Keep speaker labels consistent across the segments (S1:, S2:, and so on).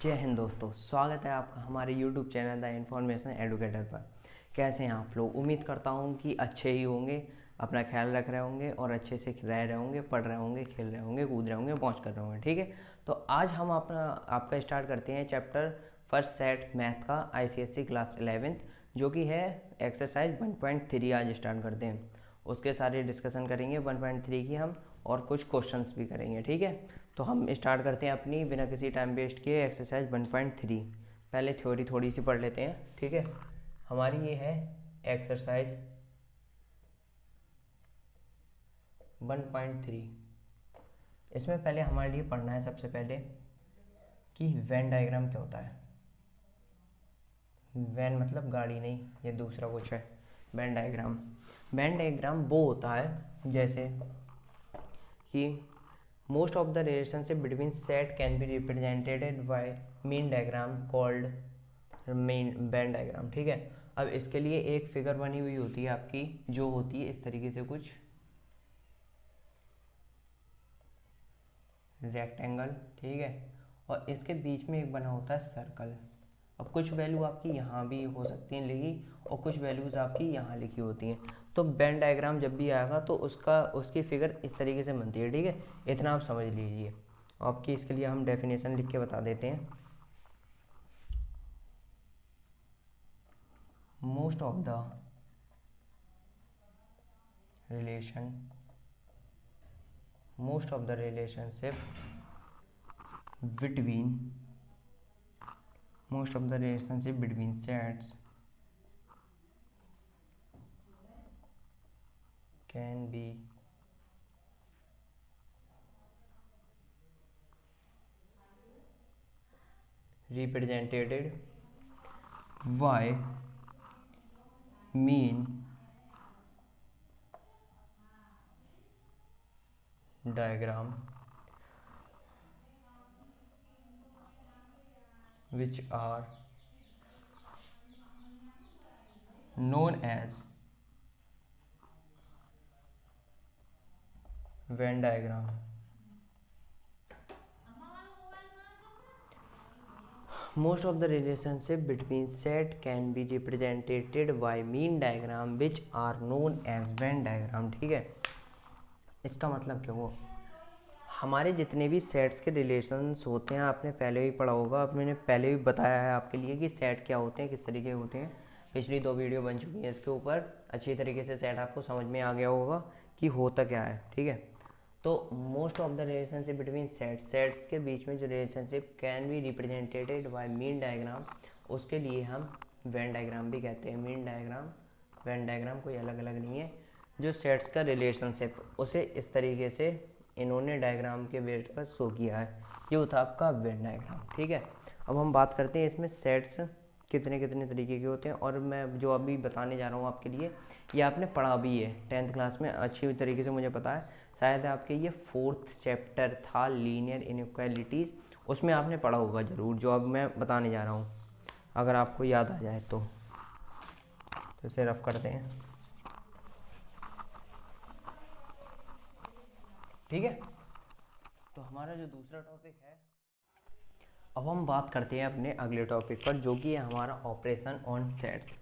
S1: जय हिंद दोस्तों, स्वागत है आपका हमारे YouTube channel the information educator पर। कैसे हैं आप लोग? उम्मीद करता हूं कि अच्छे ही होंगे, अपना ख्याल रख रहे होंगे और अच्छे से रह रहे होंगे, पढ़ रहे होंगे, खेल रहे होंगे, कूद रहे होंगे, मौज कर रहे होंगे। ठीक है, तो आज हम आपका स्टार्ट करते हैं चैप्टर फर्स्ट सेट मैथ का ICSE क्लास 11th, जो कि है एक्सरसाइज 1.3। आज स्टार्ट करते हैं, उसके सारे डिस्कशन करेंगे 1.3 की हम, और कुछ क्वेश्चंस भी करेंगे। ठीक है, तो हम स्टार्ट करते हैं अपनी बिना किसी टाइम वेस्ट किए एक्सरसाइज 1.3। पहले थ्योरी थोड़ी सी पढ़ लेते हैं। ठीक है, हमारी ये है एक्सरसाइज 1.3। इसमें पहले हमारे लिए पढ़ना है सबसे पहले कि वेन डायग्राम क्या होता है। वैन मतलब गाड़ी नहीं, ये दूसरा कुछ है। वेन डायग्राम, वेन डायग्राम वो होता है जैसे कि most of the relationship between set can be represented by mean diagram called mean Venn diagram। ठीक है, अब इसके लिए एक फिगर बनी हुई होती है आपकी, जो होती है इस तरीके से कुछ रेक्टेंगल। ठीक है, और इसके बीच में एक बना होता है सर्कल। अब कुछ वैल्यू आपकी यहाँ भी हो सकती हैं लिखी, और कुछ वैल्यूज़ आपकी यहाँ लिखी होती हैं। तो वेन डायग्राम जब भी आएगा तो उसकी फिगर इस तरीके से बनती है। ठीक है, इतना आप समझ लीजिए। आपकी इसके लिए हम डेफिनेशन लिख के बता देते हैं। Most of the relationship between sets can be represented by mean diagram which are known as Venn diagram। Most of the relationship between set can be represented by mean diagram which are known as Venn diagram। ठीक है, इसका मतलब क्या हुआ? हमारे जितने भी sets के रिलेशंस होते हैं, आपने पहले भी पढ़ा होगा, मैंने पहले भी बताया है आपके लिए कि सेट क्या होते हैं, किस तरीके होते हैं। पिछली 2 वीडियो बन चुकी हैं इसके ऊपर, अच्छी तरीके से सेट आपको समझ में आ गया होगा कि होता क्या है। ठीक है, तो most of the relationship between sets के बीच में जो relationship can be represented by mean diagram, उसके लिए हम वेन डायग्राम भी कहते हैं। मीन डायग्राम, वेन डायग्राम कोई अलग अलग नहीं है। जो सेट्स का रिलेशनशिप, उसे इस तरीके से इन्होंने डायग्राम के बेस पर शो किया है। ये होता है आपका वेन डायग्राम। ठीक है, अब हम बात करते हैं इसमें सेट्स कितने कितने तरीके के होते हैं, और मैं जो अभी बताने जा रहा हूँ आपके लिए, ये आपने पढ़ा भी है 10th क्लास में अच्छी तरीके से, मुझे पता है। शायद आपके ये 4th चैप्टर था लीनियर इनइक्वालिटीज़, उसमें आपने पढ़ा होगा ज़रूर, जो अब मैं बताने जा रहा हूँ, अगर आपको याद आ जाए तो इसे रफ करते हैं। ठीक है, तो हमारा जो दूसरा टॉपिक है, अब हम बात करते हैं अपने अगले टॉपिक पर, जो कि है हमारा operation on sets.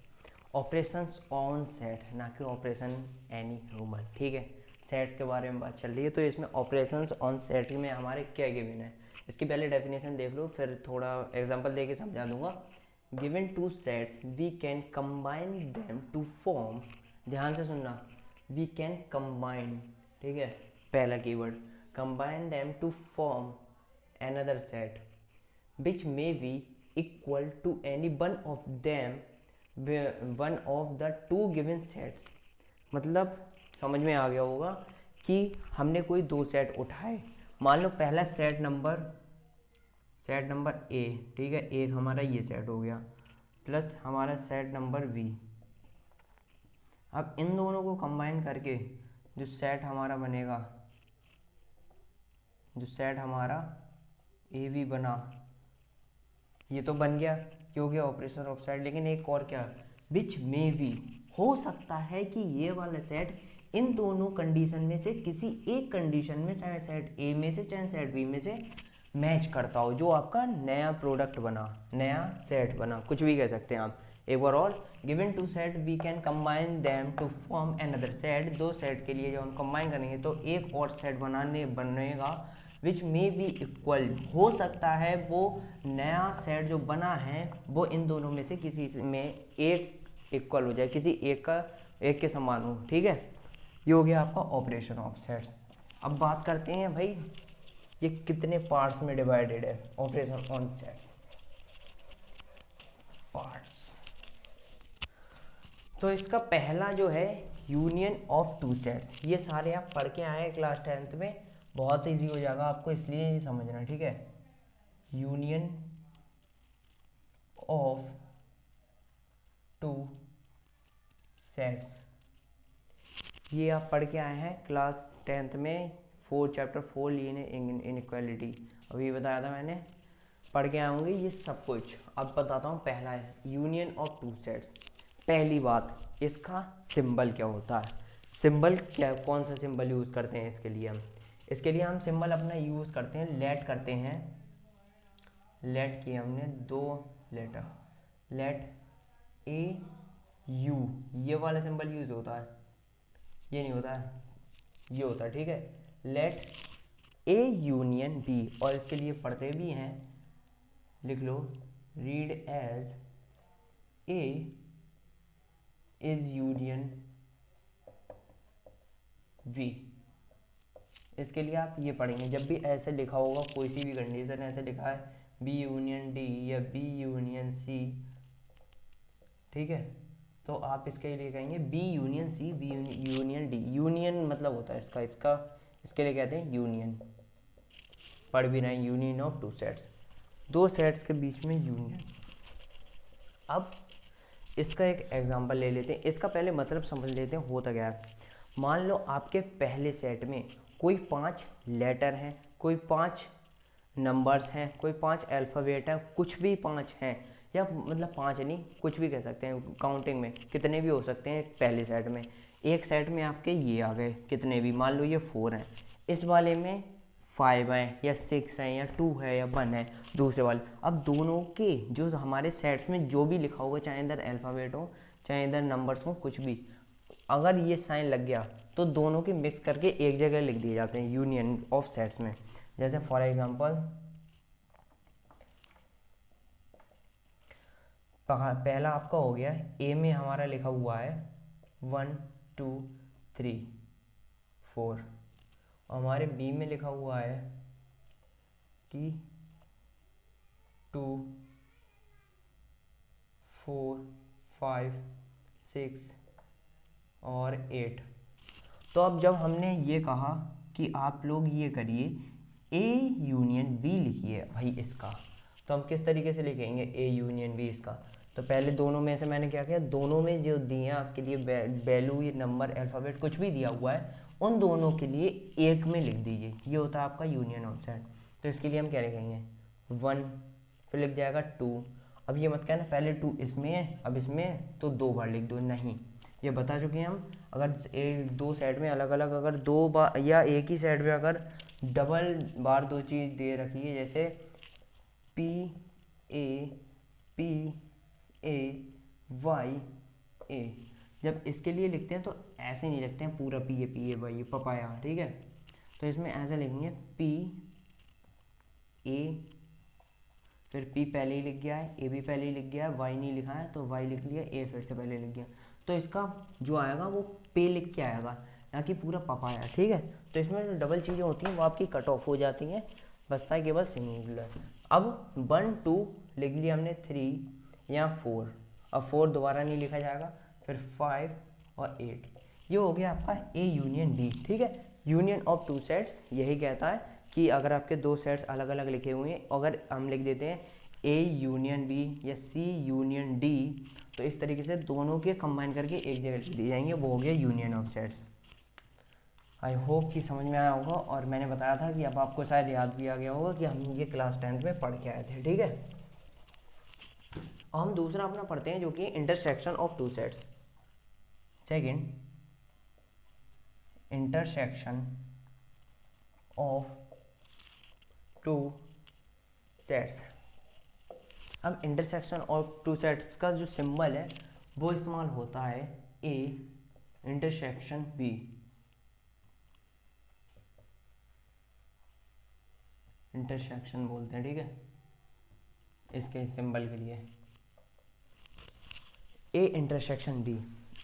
S1: Operations on set, ना कि ऑपरेशन एनी ह्यूमन। ठीक है, सेट्स के बारे में बात चल रही है, तो इसमें ऑपरेशंस ऑन सेट में हमारे क्या गिवन है, इसकी पहले डेफिनेशन देख लो, फिर थोड़ा एग्जांपल देके समझा दूंगा। Given two sets we can combine them to form, ध्यान से सुनना, वी कैन कंबाइन। ठीक है, पहला keyword, combine them to form another set which may be equal to any one of them, one of the two given sets। मतलब समझ में आ गया होगा कि हमने कोई 2 सेट उठाए। मान लो पहला सेट नंबर ए, ठीक है, एक हमारा ये सेट हो गया, प्लस हमारा सेट नंबर बी। अब इन दोनों को कंबाइन करके जो सेट हमारा बनेगा, जो सेट हमारा ए बी बना, ये तो बन गया क्योंकि ऑपरेशन ऑफ सेट। लेकिन एक और क्या, विच मे बी, हो सकता है कि ये वाला सेट इन दोनों कंडीशन में से किसी एक कंडीशन में, चाहे सेट ए में से चाहे सेट बी में से, मैच करता हो, जो आपका नया प्रोडक्ट बना, नया सेट बना, कुछ भी कह सकते हैं आप। एक बार और, given two set we can combine them to form another set, दो सेट के लिए जब हम कंबाइन करेंगे तो एक और सेट बनेगा विच मे बी इक्वल, हो सकता है वो नया सेट जो बना है वो इन दोनों में से किसी में एक इक्वल हो जाए, किसी एक के समान हो, ठीक है। ये हो गया आपका ऑपरेशन ऑफ सेट्स। अब बात करते हैं भाई ये कितने पार्ट्स में डिवाइडेड है, ऑपरेशन ऑन सेट्स पार्ट्स। तो इसका पहला जो है यूनियन ऑफ टू सेट्स, ये सारे आप पढ़ के आए क्लास 10th में, बहुत ईजी हो जाएगा आपको, इसलिए ये समझना, ठीक है। यूनियन ऑफ टू सेट्स, ये आप पढ़ के आए हैं क्लास 10th में, चैप्टर 4 लीनियर इनइक्वालिटी, अभी बताया था मैंने, पढ़ के आए होंगे ये सब कुछ। अब बताता हूँ पहला है यूनियन ऑफ टू सेट्स। पहली बात, इसका सिंबल क्या होता है, सिंबल क्या, कौन सा सिंबल यूज़ करते हैं इसके लिए हम सिंबल अपना यूज़ करते हैं, लेट करते हैं, लेट किए हमने दो लेटर, लेट ए यू, ये वाला सिंबल यूज़ होता है, ये नहीं होता है, ये होता है, ठीक है। लेट ए यूनियन बी, और इसके लिए पढ़ते भी हैं, लिख लो, read as A is union V. इसके लिए आप ये पढ़ेंगे, जब भी ऐसे लिखा होगा, कोई सी भी कंडीशन ऐसे लिखा है बी यूनियन डी या बी यूनियन सी, ठीक है, तो आप इसके लिए कहेंगे B union C, B union D. Union मतलब होता है इसका इसके लिए कहते हैं यूनियन, पढ़ भी रहे हैं, यूनियन ऑफ टू सेट्स, दो सेट्स के बीच में यूनियन। अब इसका एक एग्जांपल ले लेते हैं, इसका पहले मतलब समझ लेते हैं होता क्या है। मान लो आपके पहले सेट में कोई 5 लेटर हैं, कोई 5 नंबर्स हैं, कोई 5 अल्फ़ाबेट हैं, कुछ भी 5 हैं, या मतलब 5 नहीं, कुछ भी कह सकते हैं, काउंटिंग में कितने भी हो सकते हैं। पहले सेट में, एक सेट में आपके ये आ गए कितने भी, मान लो ये 4 हैं, इस वाले में 5 हैं या 6 हैं या 2 है या 1 है दूसरे वाले। अब दोनों के जो हमारे सेट्स में जो भी लिखा होगा, चाहे इधर अल्फ़ाबेट हो चाहे इधर नंबर्स हो, कुछ भी, अगर ये साइन लग गया तो दोनों के मिक्स करके एक जगह लिख दिए जाते हैं यूनियन ऑफ सेट्स में। जैसे फॉर एग्जांपल पहला आपका हो गया, ए में हमारा लिखा हुआ है 1 2 3 4, और हमारे बी में लिखा हुआ है कि 2 4 5 6 और 8। तो अब जब हमने ये कहा कि आप लोग ये करिए ए यूनियन बी लिखिए भाई इसका, तो हम किस तरीके से लिखेंगे ए यूनियन बी इसका। तो पहले दोनों में से मैंने क्या किया, दोनों में जो दिए हैं आपके लिए वैल्यू, ये नंबर अल्फ़ाबेट कुछ भी दिया हुआ है, उन दोनों के लिए एक में लिख दीजिए, ये होता है आपका यूनियन ऑफ सेट। तो इसके लिए हम क्या लिखेंगे 1, फिर लिख जाएगा 2। अब ये मत कहना पहले 2 इसमें है अब इसमें है तो 2 बार लिख दो, नहीं, ये बता चुके हैं हम। अगर दो सेट में अलग अलग, अगर 2 बार या एक ही सेट में अगर डबल बार दो चीज़ दे रखी है, जैसे पी ए वाई ए, जब इसके लिए लिखते हैं तो ऐसे नहीं लिखते हैं पूरा पी ए वाई पपाया, ठीक है। तो इसमें ऐसे लिखेंगे पी ए, फिर पी पहले ही लिख गया है, ए भी पहले ही लिख गया है, वाई नहीं लिखा है तो वाई लिख लिया, ए फिर से पहले लिख गया, तो इसका जो आएगा वो पे लिख के आएगा, ना कि पूरा पपाया, ठीक है। तो इसमें जो डबल चीज़ें होती हैं वो आपकी कट ऑफ हो जाती हैं, बचता है केवल सिंगुलर। अब 1 2 लिख लिया हमने, 3 या 4, अब 4 दोबारा नहीं लिखा जाएगा, फिर 5 और 8, ये हो गया आपका ए यूनियन डी, ठीक है। यूनियन ऑफ टू सेट्स यही कहता है कि अगर आपके दो सेट्स अलग अलग लिखे हुए हैं, अगर हम लिख देते हैं ए यूनियन बी या सी यूनियन डी, तो इस तरीके से दोनों के कंबाइन करके एक जगह लिख दिए जाएंगे, वो हो गया union of sets. I hope कि समझ में आया होगा, और मैंने बताया था कि अब आपको शायद याद भी आ गया होगा कि हम ये क्लास 10th में पढ़ के आए थे, ठीक है। अब हम दूसरा अपना पढ़ते हैं जो कि intersection of two sets. Second, intersection of two sets. अब इंटरसेक्शन ऑफ टू सेट्स का जो सिंबल है वो इस्तेमाल होता है ए इंटरसेक्शन बी। इंटरसेक्शन बोलते हैं, ठीक है, इसके सिंबल के लिए ए इंटरसेक्शन बी।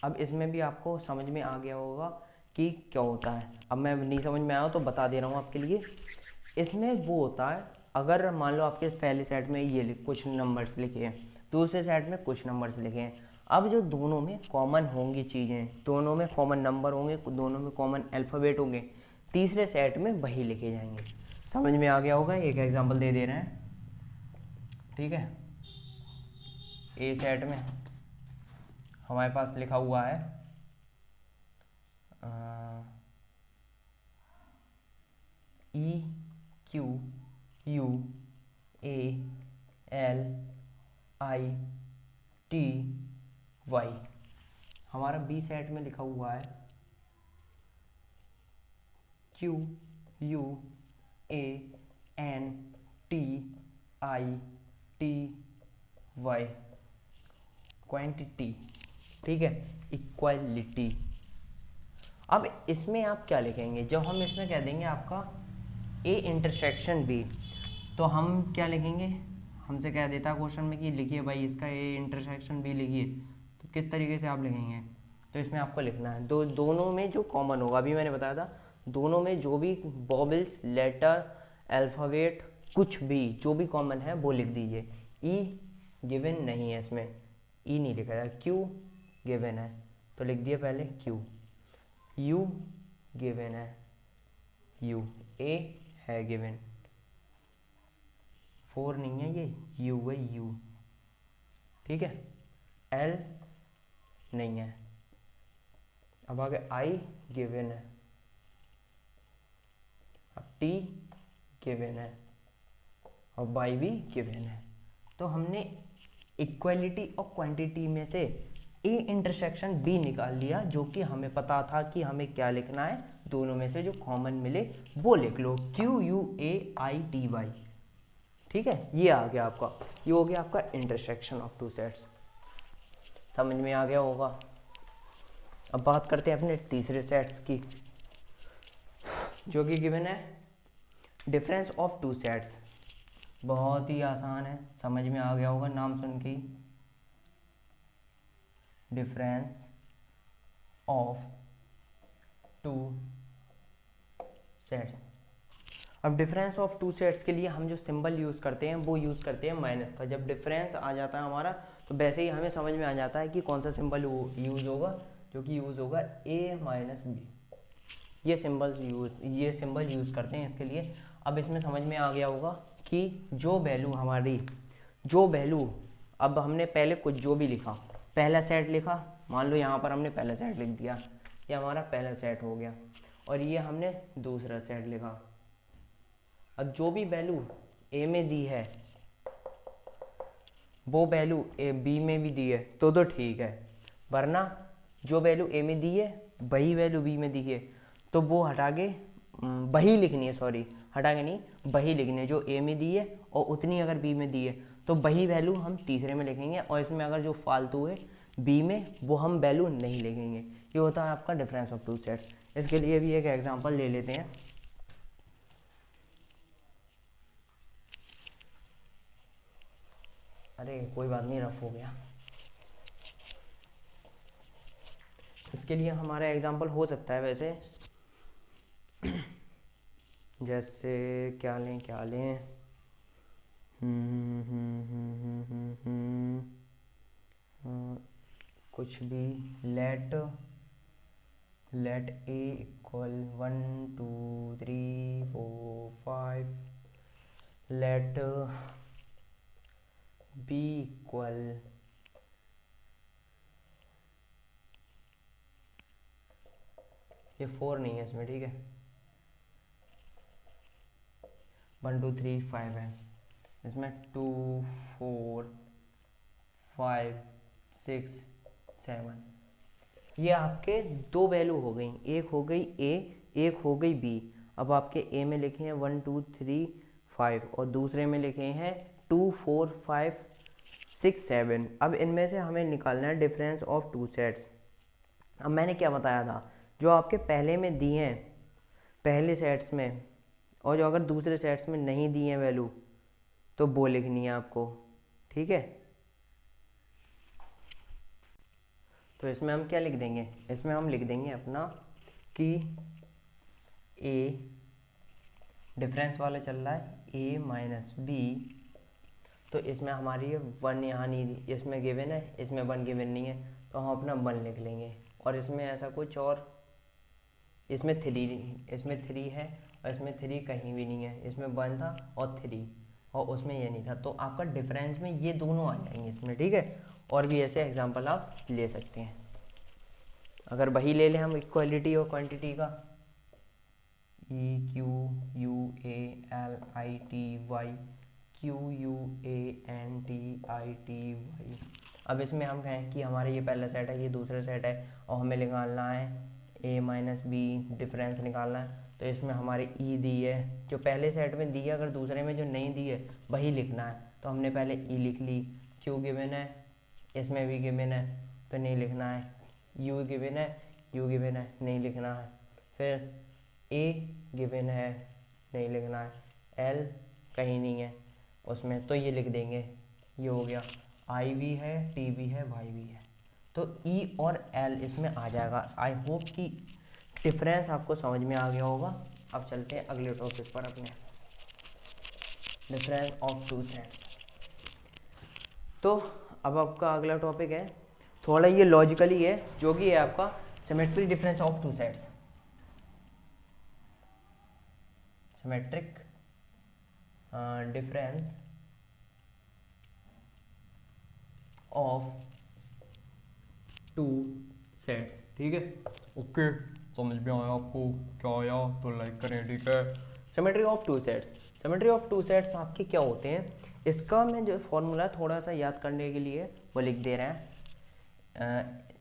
S1: अब इसमें भी आपको समझ में आ गया होगा कि क्या होता है। अब मैं नहीं समझ में आया तो बता दे रहा हूँ आपके लिए। इसमें वो होता है, अगर मान लो आपके पहले सेट में ये कुछ नंबर्स लिखे हैं, दूसरे सेट में कुछ नंबर्स लिखे हैं, अब जो दोनों में कॉमन होंगी चीज़ें, दोनों में कॉमन नंबर होंगे, दोनों में कॉमन अल्फ़ाबेट होंगे, तीसरे सेट में वही लिखे जाएंगे। समझ में आ गया होगा। एक एग्जांपल दे रहे हैं, ठीक है। ए सेट में हमारे पास लिखा हुआ है E Q U A L I T Y. हमारा बी सेट में लिखा हुआ है Q U A N T I T Y, quantity, ठीक है, इक्वालिटी। अब इसमें आप क्या लिखेंगे, जब हम इसमें कह देंगे आपका ए इंटरसेक्शन बी, तो हम क्या लिखेंगे, हमसे कह देता क्वेश्चन में कि लिखिए भाई इसका ए इंटरसेक्शन बी लिखिए, तो किस तरीके से आप लिखेंगे। तो इसमें आपको लिखना है दोनों में जो कॉमन होगा, अभी मैंने बताया था, दोनों में जो भी वॉवेल्स, लेटर, अल्फ़ाबेट, कुछ भी जो भी कॉमन है वो लिख दीजिए। ई गिवन नहीं है, इसमें ई नहीं लिखा है, क्यू गिवन है तो लिख दिया पहले क्यू, यू गिवन है यू, ए है गिवन, 4 नहीं है, ये यू है यू, ठीक है, एल नहीं है। अब आगे आई गिवन है, अब टी गिवन है और बाई भी गिवन है। तो हमने इक्वालिटी और क्वांटिटी में से ए इंटरसेक्शन बी निकाल लिया, जो कि हमें पता था कि हमें क्या लिखना है, दोनों में से जो कॉमन मिले वो लिख लो, Q U A I T Y, ठीक है। ये आ गया आपका, ये हो गया आपका इंटरसेक्शन ऑफ टू सेट्स। समझ में आ गया होगा। अब बात करते हैं अपने तीसरे सेट्स की, जो कि गिवन है डिफरेंस ऑफ टू सेट्स। बहुत ही आसान है, समझ में आ गया होगा नाम सुन के ही, डिफरेंस ऑफ टू सेट्स। अब डिफरेंस ऑफ टू सेट्स के लिए हम जो सिंबल यूज़ करते हैं वो यूज़ करते हैं माइनस का। जब डिफरेंस आ जाता है हमारा तो वैसे ही हमें समझ में आ जाता है कि कौन सा सिंबल यूज़ होगा, जो कि यूज़ होगा ए माइनस बी। ये सिंबल यूज़ करते हैं इसके लिए। अब इसमें समझ में आ गया होगा कि जो वैल्यू अब हमने पहले कुछ जो भी लिखा, पहला सेट लिखा, मान लो यहाँ पर हमने पहला सेट लिख दिया, ये हमारा पहला सेट हो गया, और ये हमने दूसरा सेट लिखा। अब जो भी वैल्यू ए में दी है वो वैल्यू ए बी में भी दी है तो ठीक है, वरना जो वैल्यू ए में दी है वही वैल्यू बी में दी है तो वो हटा के वही लिखनी है, सॉरी हटा के नहीं, वही लिखनी है जो ए में दी है, और उतनी अगर बी में दी है तो वही वैल्यू हम तीसरे में लिखेंगे, और इसमें अगर जो फालतू है बी में वो हम वैल्यू नहीं लिखेंगे। ये होता है आपका डिफरेंस ऑफ टू सेट्स। इसके लिए भी एक एग्जांपल ले लेते हैं। अरे कोई बात नहीं, रफ हो गया। इसके लिए हमारा एग्जांपल हो सकता है वैसे जैसे क्या लें कुछ भी, लेट ए इक्वल 1 2 3 4 5, लेट बी इक्वल ये 4 नहीं है इसमें, ठीक है, 1 2 3 5 है, इसमें 2 4 5 6 7। ये आपके दो वैल्यू हो गई, एक हो गई ए, एक हो गई बी। अब आपके ए में लिखे हैं 1 2 3 5 और दूसरे में लिखे हैं 2 4 5 6 7। अब इनमें से हमें निकालना है डिफरेंस ऑफ टू सेट्स। अब मैंने क्या बताया था, जो आपके पहले में दिए हैं पहले सेट्स में, और जो अगर दूसरे सेट्स में नहीं दिए हैं वैल्यू, तो वो लिखनी है आपको, ठीक है। तो इसमें हम क्या लिख देंगे, इसमें हम लिख देंगे अपना कि ए डिफरेंस वाला चल रहा है ए माइनस बी, तो इसमें हमारी ये 1 यहाँ नहीं, इसमें गिवन है, इसमें 1 गिवन नहीं है, तो हम अपना 1 लिख लेंगे। और इसमें ऐसा कुछ, और इसमें 3 है, और इसमें 3 कहीं भी नहीं है, इसमें 1 था और 3, और उसमें ये नहीं था। तो आपका डिफरेंस में ये दोनों आ जाएंगे इसमें, ठीक है। और भी ऐसे एग्जांपल आप ले सकते हैं। अगर वही ले लें हम इक्वालिटी और क्वांटिटी का, EQUALITY QUANTITY। अब इसमें हम कहें कि हमारा ये पहला सेट है, ये दूसरा सेट है, और हमें निकालना है a माइनस बी, डिफरेंस निकालना है। तो इसमें हमारी ई दी है, जो पहले सेट में दी है, अगर दूसरे में जो नहीं दी है वही लिखना है। तो हमने पहले ई लिख ली, क्यू गिवन है, इसमें भी गिवन है तो नहीं लिखना है, यू गिवन है, यू गिवन है नहीं लिखना है, फिर ए गिवन है नहीं लिखना है, एल कहीं नहीं है उसमें, तो ये लिख देंगे, ये हो गया। आई भी है, टी भी है, वाई भी है, तो ई और एल इसमें आ जाएगा। आई होप कि डिफरेंस आपको समझ में आ गया होगा। अब चलते हैं अगले टॉपिक पर अपने, डिफरेंस ऑफ टू सेट्स। तो अब आपका अगला टॉपिक है, थोड़ा ये लॉजिकली है, जो कि है आपका symmetry difference of two sets. Symmetric difference of two sets, ठीक है। ओके, समझ में आया आपको, क्या आया तो लाइक करें, ठीक है। Symmetry of two sets, symmetry of two sets आपके क्या होते हैं, इसका मैं जो फॉर्मूला थोड़ा सा याद करने के लिए वो लिख दे रहे हैं।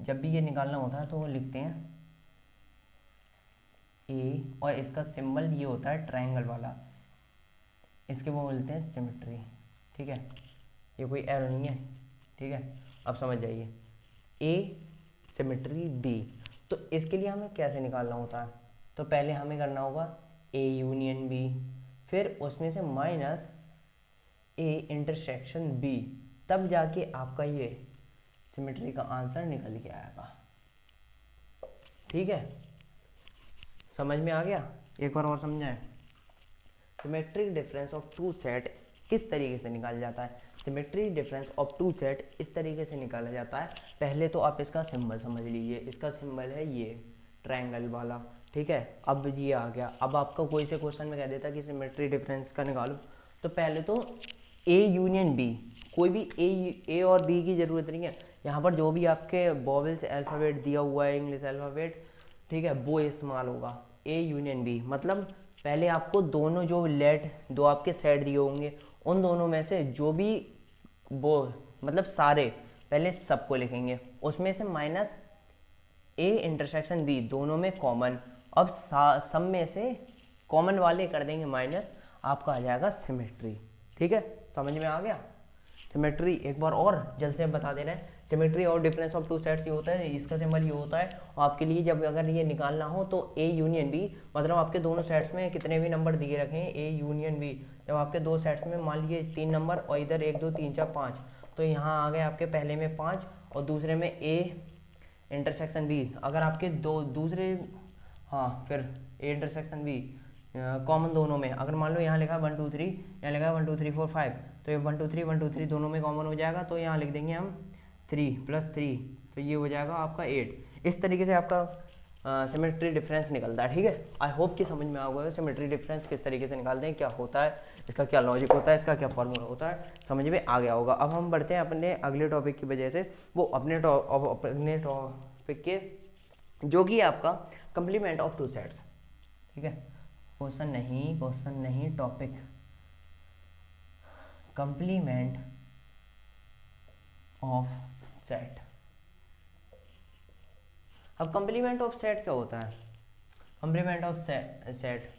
S1: जब भी ये निकालना होता है तो वो लिखते हैं ए, और इसका सिंबल ये होता है ट्रायंगल वाला, इसके वो बोलते हैं सिमेट्री, ठीक है। ये कोई एरर नहीं है, ठीक है। अब समझ जाइए, ए सिमेट्री बी, तो इसके लिए हमें कैसे निकालना होता है, तो पहले हमें करना होगा ए यूनियन बी, फिर उसमें से माइनस ए इंटरसेक्शन बी, तब जाके आपका ये सिमेट्री का आंसर निकल के आएगा, ठीक है। समझ में आ गया, एक बार और समझाएं। Symmetric difference of two set किस तरीके से निकाला जाता है, symmetric difference of two set इस तरीके से निकाला जाता है। पहले तो आप इसका सिंबल समझ लीजिए, इसका सिंबल है ये ट्रायंगल वाला, ठीक है। अब ये आ गया, अब आपका कोई से क्वेश्चन में कह देता कि सिमेट्री डिफरेंस का निकालो, तो पहले तो ए यूनियन बी, कोई भी ए और बी की ज़रूरत नहीं है, यहाँ पर जो भी आपके वोवेल्स अल्फ़ाबेट दिया हुआ है, इंग्लिश अल्फ़ाबेट, ठीक है, वो इस्तेमाल होगा। ए यूनियन बी मतलब पहले आपको दोनों जो दो आपके सेट दिए होंगे, उन दोनों में से जो भी वो मतलब सारे पहले सबको लिखेंगे, उसमें से माइनस ए इंटरसेक्शन बी, दोनों में कॉमन। अब सब में से कॉमन वाले कर देंगे माइनस, आपका आ जाएगा सिमेट्री, ठीक है। समझ में आ गया सिमेट्री, एक बार और जल्द से बता दे रहे हैं। सिमेट्री और डिफरेंस ऑफ टू सेट्स ये होता है, इसका सिंबल ये होता है, और आपके लिए जब अगर ये निकालना हो तो ए यूनियन बी, मतलब आपके दोनों सेट्स में कितने भी नंबर दिए रखे हैं ए यूनियन बी, जब आपके दो सेट्स में मान लीजिए 3 नंबर और इधर 1 2 3 4 5, तो यहाँ आ गए आपके पहले में 5 और दूसरे में ए इंटरसेक्शन बी। अगर आपके दो दूसरे, हाँ, फिर ए इंटरसेक्शन बी कॉमन दोनों में, अगर मान लो यहाँ लिखा है 1 2 3, यहाँ लिखा है 1 2 3 4 5, तो ये 1 2 3 दोनों में कॉमन हो जाएगा, तो यहाँ लिख देंगे हम 3 + 3, तो ये हो जाएगा आपका 8। इस तरीके से आपका सिमेट्री डिफरेंस निकलता है, ठीक है। आई होप कि समझ में आ गया सिमेट्री डिफरेंस किस तरीके से निकालते हैं, क्या होता है, इसका क्या लॉजिक होता है, इसका क्या फॉर्मूला होता है, समझ में आ गया होगा। अब हम बढ़ते हैं अपने अगले टॉपिक की वजह से, वो अपने टॉपिक के जो कि आपका कंप्लीमेंट ऑफ टू सेट्स, ठीक है। क्वेश्चन नहीं टॉपिक, कंप्लीमेंट ऑफ सेट। अब कंप्लीमेंट ऑफ सेट क्या होता है, complement of set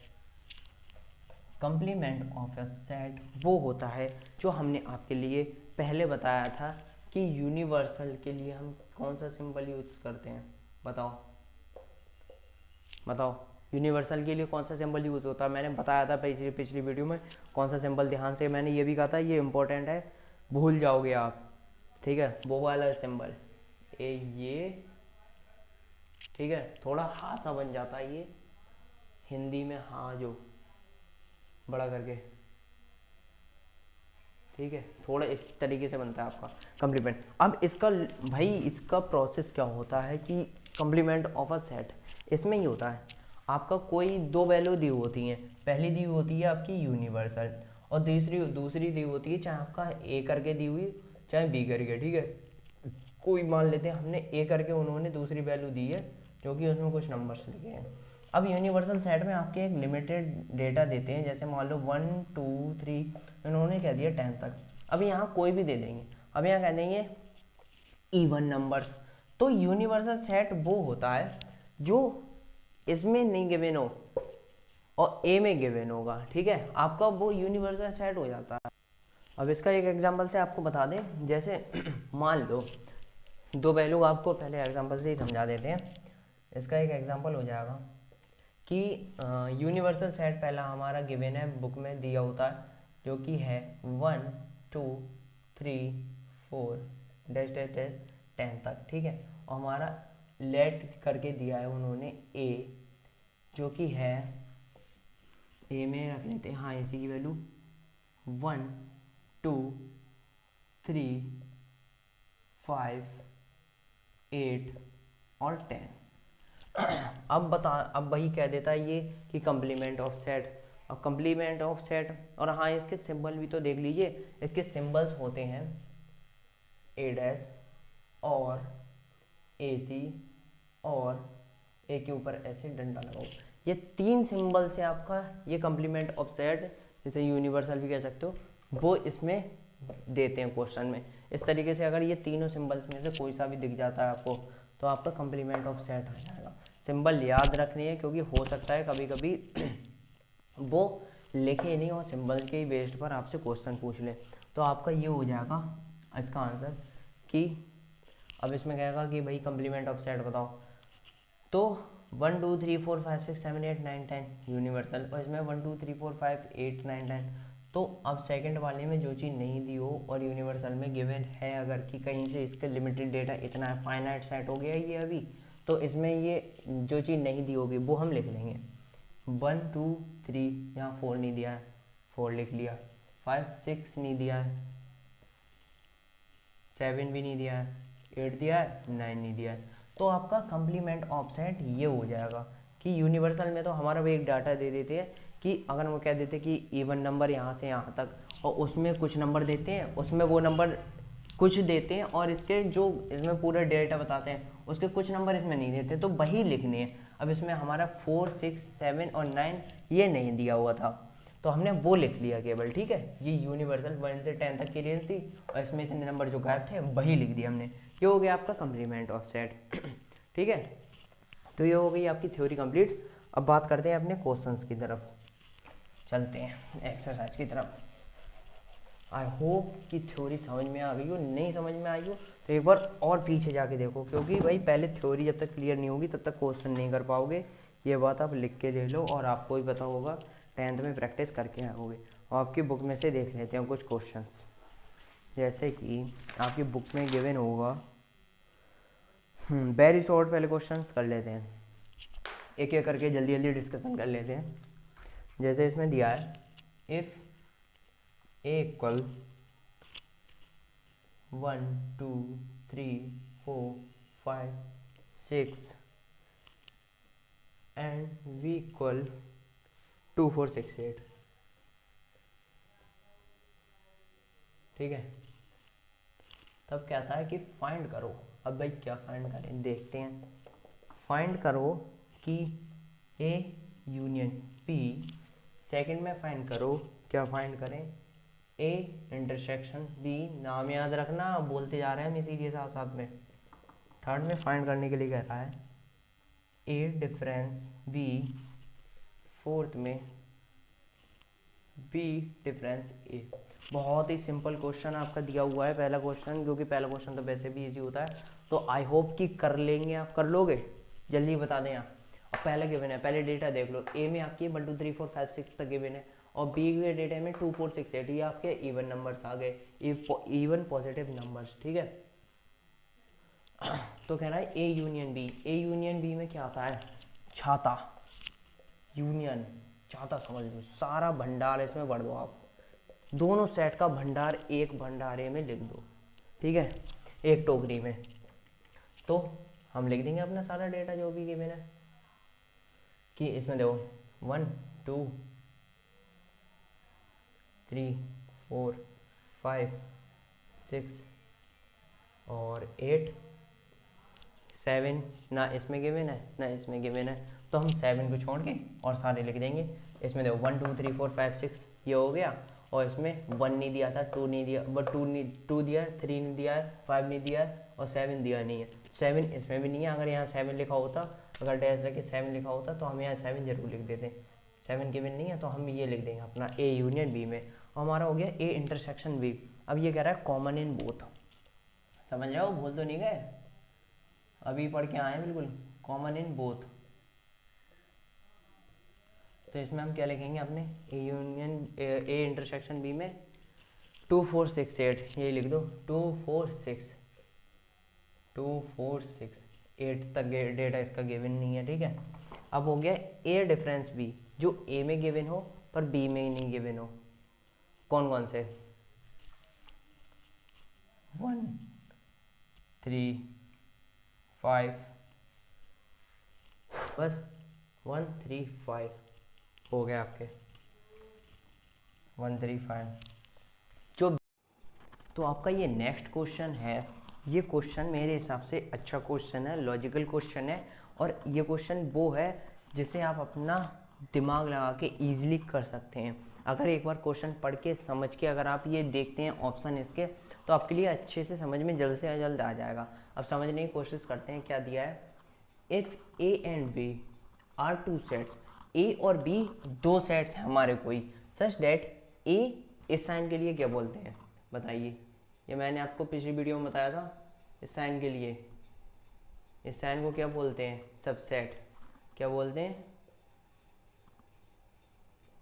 S1: complement of a set वो होता है जो हमने आपके लिए पहले बताया था कि यूनिवर्सल के लिए हम कौन सा सिंबल यूज़ करते हैं। बताओ बताओ, यूनिवर्सल के लिए कौन सा सिंबल यूज़ होता है। मैंने बताया था पिछली वीडियो में कौन सा सिंबल, ध्यान से मैंने ये भी कहा था, ये इंपॉर्टेंट है, भूल जाओगे आप। ठीक है, वो वाला सिंबल ये, ठीक है, थोड़ा हा सा बन जाता है ये हिंदी में, हाँ जो बड़ा करके, ठीक है, थोड़ा इस तरीके से बनता है आपका कम्प्लीमेंट। अब इसका भाई इसका प्रोसेस क्या होता है कि कम्प्लीमेंट ऑफ अ सेट इसमें ही होता है, आपका कोई दो वैल्यू दी होती हैं, पहली दी होती है आपकी यूनिवर्सल और दूसरी दी होती है चाहे आपका ए करके दी हुई चाहे बी करके। ठीक है, कोई मान लेते हैं हमने ए करके उन्होंने दूसरी वैल्यू दी है जो कि उसमें कुछ नंबर्स लिखे हैं। अब यूनिवर्सल सेट में आपके एक लिमिटेड डेटा देते हैं, जैसे मान लो 1 2 3, उन्होंने कह दिया 10 तक। अब यहाँ कोई भी दे देंगे, अब यहाँ कह देंगे इवन नंबर्स। तो यूनिवर्सल सेट वो होता है जो इसमें नहीं गिवन हो और ए में गिवन होगा। ठीक है, आपका वो यूनिवर्सल सेट हो जाता है। अब इसका एक एग्जांपल से आपको बता दें, जैसे मान लो दो वैल्यू, आपको पहले एग्जांपल से ही समझा देते हैं। इसका एक एग्जांपल हो जाएगा कि यूनिवर्सल सेट पहला हमारा गिवन है, बुक में दिया होता है, जो कि है 1 2 3 4 डैश डैश डैश 10 तक। ठीक है, और हमारा लेट करके दिया है उन्होंने ए, जो कि है ए में रख लेते हैं, हाँ इसी की वैल्यू 1 2 3 5 8 और 10। अब वही कह देता है ये कि कम्प्लीमेंट ऑफ सेट। अब कम्प्लीमेंट ऑफ सेट, और हाँ इसके सिंबल भी तो देख लीजिए, इसके सिंबल्स होते हैं ए डैश और ए सी और ए के ऊपर ऐसे डंडा लगाओ। ये तीन सिंबल से आपका ये कम्प्लीमेंट ऑफ सेट, जिसे यूनिवर्सल भी कह सकते हो, वो इसमें देते हैं क्वेश्चन में। इस तरीके से अगर ये तीनों सिंबल्स में से कोई सा भी दिख जाता है आपको, तो आपका कम्प्लीमेंट ऑफ सेट हो जाएगा। सिंबल याद रखनी है, क्योंकि हो सकता है कभी कभी वो लिखे नहीं और सिंबल के ही बेस्ड पर आपसे क्वेश्चन पूछ ले। तो आपका ये हो जाएगा इसका आंसर कि अब इसमें कहेगा कि भाई कम्प्लीमेंट ऑफ सेट बताओ, तो 1 2 3 4 5 6 7 8 9 10 यूनिवर्सल, और इसमें 1 2 3 4 5 8 9 10। तो अब सेकंड वाले में जो चीज़ नहीं दी हो और यूनिवर्सल में गिवन है, अगर कि कहीं से इसका लिमिटेड डेटा इतना है, फाइनाइट सेट हो गया ये अभी, तो इसमें ये जो चीज़ नहीं दी होगी वो हम लिख लेंगे। 1 2 3, यहाँ 4 नहीं दिया है, 4 लिख लिया। 5 6 नहीं दिया है, 7 भी नहीं दिया है, 8 दिया है, 9 नहीं दिया है। तो आपका कम्प्लीमेंट ऑफ सेट ये हो जाएगा कि यूनिवर्सल में तो हमारा वो एक डाटा दे देते हैं कि अगर वो कह देते कि इवन नंबर यहाँ से यहाँ तक, और उसमें कुछ नंबर देते हैं, उसमें वो नंबर कुछ देते हैं और इसके जो इसमें पूरा डेटा बताते हैं उसके कुछ नंबर इसमें नहीं देते, तो वही लिखने हैं। अब इसमें हमारा 4 6 7 और 9 ये नहीं दिया हुआ था, तो हमने वो लिख लिया केवल। ठीक है, ये यूनिवर्सल 1 से 10 तक की रेंज थी और इसमें इतने नंबर जो गायब थे वही लिख दिया हमने। ये हो गया आपका कम्प्लीमेंट ऑफ सेट। ठीक है, तो ये हो गई आपकी थ्योरी कंप्लीट। अब बात करते हैं अपने क्वेश्चंस की तरफ, चलते हैं एक्सरसाइज की तरफ। आई होप कि थ्योरी समझ में आ गई हो, नहीं समझ में आई हो तो एक बार और पीछे जाके देखो, क्योंकि भाई पहले थ्योरी जब तक क्लियर नहीं होगी तब तक क्वेश्चन नहीं कर पाओगे। ये बात आप लिख के ले लो, और आपको भी पता होगा 10th में प्रैक्टिस करके आओगे। और आपकी बुक में से देख लेते हैं कुछ क्वेश्चंस, जैसे कि आपकी बुक में गिवन होगा, वेरी शॉर्ट पहले क्वेश्चंस कर लेते हैं, एक एक करके जल्दी जल्दी डिस्कशन कर लेते हैं। जैसे इसमें दिया है, if A equal 1 2 3 4 5 6 and B equal 2 4 6 8। ठीक है, तब कहता है कि फाइंड करो। अब भाई क्या फाइंड करें, देखते हैं। फाइंड करो कि ए यूनियन पी, सेकंड में फाइंड करो, क्या फाइंड करें, ए इंटरसेक्शन बी, नाम याद रखना, बोलते जा रहे हैं हम इसीलिए साथ साथ में। थर्ड में फाइंड करने के लिए कह रहा है ए डिफरेंस बी, फोर्थ में बी डिफरेंस ए। बहुत ही सिंपल क्वेश्चन आपका दिया हुआ है पहला क्वेश्चन, क्योंकि पहला क्वेश्चन तो वैसे भी इजी होता है, तो आई होप कि कर लेंगे आप, कर लोगे, जल्दी बता दें आप। अब पहला गिवन है, पहले डेटा देख लो, ए में आपकी 1 2 3 4 5 6 तक गिवन है, और बी के डेटा में 2 4 6 8, ये आपके इवन नंबर्स आ गए, इवन पॉजिटिव नंबर्स, ठीक है। तो कह रहा है A union B, A union B में क्या आता है, छाता, यूनियन छाता समझ लो, सारा भंडार इसमें भर दो आप, दोनों सेट का भंडार एक भंडारे में लिख दो, ठीक है, एक टोकरी में। तो हम लिख देंगे अपना सारा डेटा जो भी गिवन है, कि इसमें देखो 1 2 3 4 5 6 और 8 7, ना इसमें गिवन है ना इसमें गिवन है, तो हम 7 को छोड़ के और सारे लिख देंगे। इसमें देखो 1 2 3 4 5 6 ये हो गया, और इसमें 1 नहीं दिया था, 2 नहीं दिया, बट 2 दिया, 3 नहीं दिया, 5 नहीं दिया और 7 दिया नहीं है, 7 इसमें भी नहीं है। अगर यहाँ 7 लिखा होता, अगर डैश रखे 7 लिखा होता तो हम यहाँ 7 जरूर लिख देते, 7 गिवन नहीं है तो हम ये लिख देंगे अपना ए यूनियन बी में, और हमारा हो गया ए इंटरसेक्शन बी। अब ये कह रहा है कॉमन इन बोथ, समझ रहे हो, भूल तो नहीं गए, अभी पढ़ के आए बिल्कुल, कॉमन इन बोथ। तो इसमें हम क्या लिखेंगे अपने A union A intersection B में 2 4 6 8, ये लिख दो 2 4 6 8 तक डेटा इसका गिवन नहीं है, ठीक है। अब हो गया ए डिफरेंस बी, जो ए में गिवन हो पर बी में नहीं गिवन हो, कौन कौन से, 1 3 5, बस 1 3 5 हो गया आपके 1 3 5 जो। तो आपका ये नेक्स्ट क्वेश्चन है, ये क्वेश्चन मेरे हिसाब से अच्छा क्वेश्चन है, लॉजिकल क्वेश्चन है, और ये क्वेश्चन वो है जिसे आप अपना दिमाग लगा के ईजिली कर सकते हैं। अगर एक बार क्वेश्चन पढ़ के समझ के अगर आप ये देखते हैं ऑप्शन इसके, तो आपके लिए अच्छे से समझ में जल्द से जल्द आ जाएगा। अब समझने की कोशिश करते हैं, क्या दिया है, if A and B are 2 sets, A और बी 2 सेट्स हैं हमारे कोई, सच डेट ए इस साइन के लिए क्या बोलते हैं बताइए, ये मैंने आपको पिछली वीडियो में बताया था, इस साइन के लिए, इस साइन को क्या बोलते हैं, सबसेट, क्या बोलते हैं,